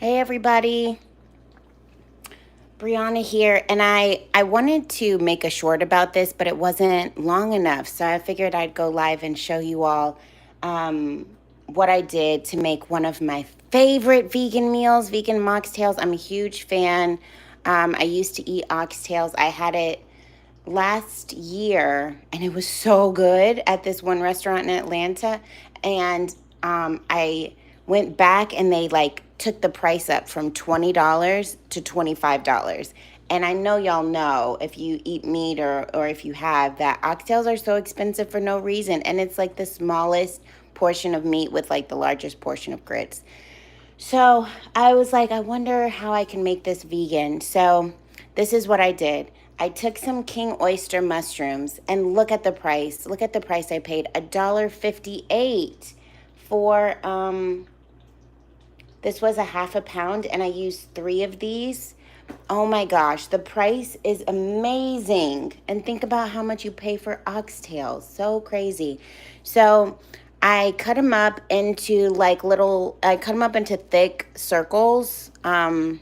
Hey everybody, Brianna here, and I wanted to make a short about this, but it wasn't long enough, so I figured I'd go live and show you all um, what I did to make one of my favorite vegan meals, vegan moxtails. I'm a huge fan. I used to eat oxtails. I had it last year, and it was so good at this one restaurant in Atlanta, and I went back and they like took the price up from $20 to $25. And I know y'all know if you eat meat or if you have that oxtails are so expensive for no reason. And it's like the smallest portion of meat with like the largest portion of grits. So I was like, I wonder how I can make this vegan. So this is what I did. I took some king oyster mushrooms and look at the price. Look at the price I paid, $1.58 for this was a half a pound, and I used 3 of these. Oh my gosh, the price is amazing. And think about how much you pay for oxtails. So crazy. So I cut them up into I cut them up into thick circles. And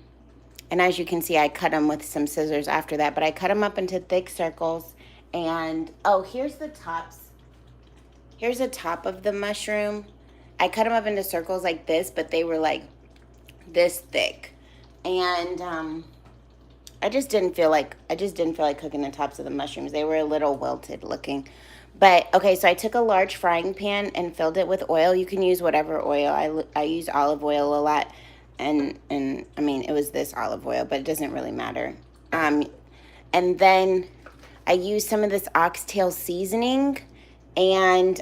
as you can see, I cut them with some scissors after that, but I cut them up into thick circles. And oh, here's the tops. Here's the top of the mushroom. I cut them up into circles like this, but they were like this thick. And I just didn't feel like cooking the tops of the mushrooms. They were a little wilted looking. But okay, so I took a large frying pan and filled it with oil. You can use whatever oil. I use olive oil a lot, and I mean it was this olive oil, but it doesn't really matter. And then I used some of this oxtail seasoning, and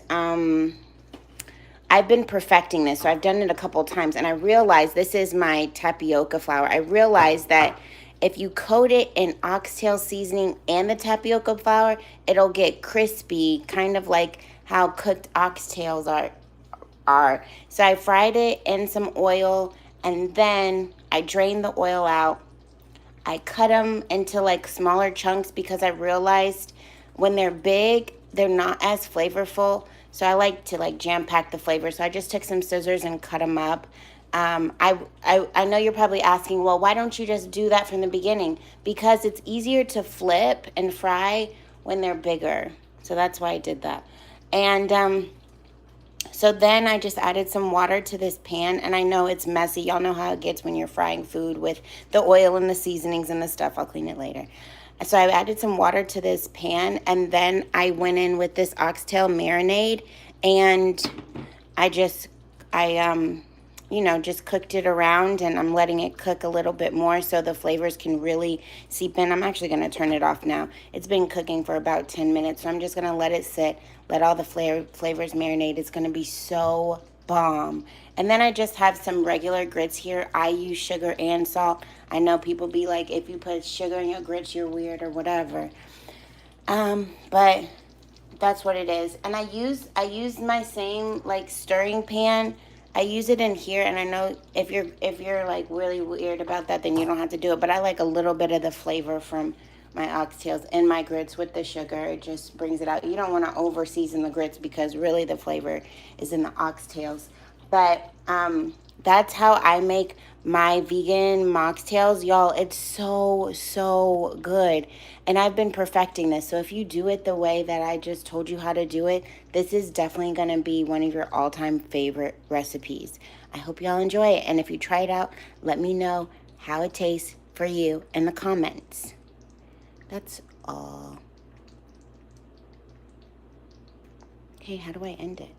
I've been perfecting this, so I've done it a couple times, and I realized this is my tapioca flour. I realized that if you coat it in oxtail seasoning and the tapioca flour, it'll get crispy, kind of like how cooked oxtails are. So I fried it in some oil, and then I drained the oil out. I cut them into like smaller chunks because I realized when they're big, they're not as flavorful. So I like to like jam pack the flavor. So I just took some scissors and cut them up. I know you're probably asking, well, why don't you just do that from the beginning? Because it's easier to flip and fry when they're bigger. So that's why I did that. And so then I just added some water to this pan, and I know it's messy. Y'all know how it gets when you're frying food with the oil and the seasonings and the stuff. I'll clean it later. So I added some water to this pan, and then I went in with this oxtail marinade, and I just cooked it around, and I'm letting it cook a little bit more so the flavors can really seep in. I'm actually going to turn it off now. It's been cooking for about 10 minutes, so I'm just going to let it sit, let all the flavors marinate. It's going to be so bomb. And then I just have some regular grits here. I use sugar and salt. I know people be like, if you put sugar in your grits, you're weird or whatever. But that's what it is. And I use my same like stirring pan. I use it in here, and I know if you're like really weird about that, then you don't have to do it. But I like a little bit of the flavor from my oxtails in my grits with the sugar. It just brings it out. You don't want to over season the grits because really the flavor is in the oxtails. But that's how I make my vegan moxtails, y'all. It's so good, and I've been perfecting this. So if you do it the way that I just told you how to do it, this is definitely going to be one of your all-time favorite recipes. I hope y'all enjoy it, and if you try it out, let me know how it tastes for you in the comments. That's all. Okay, how do I end it?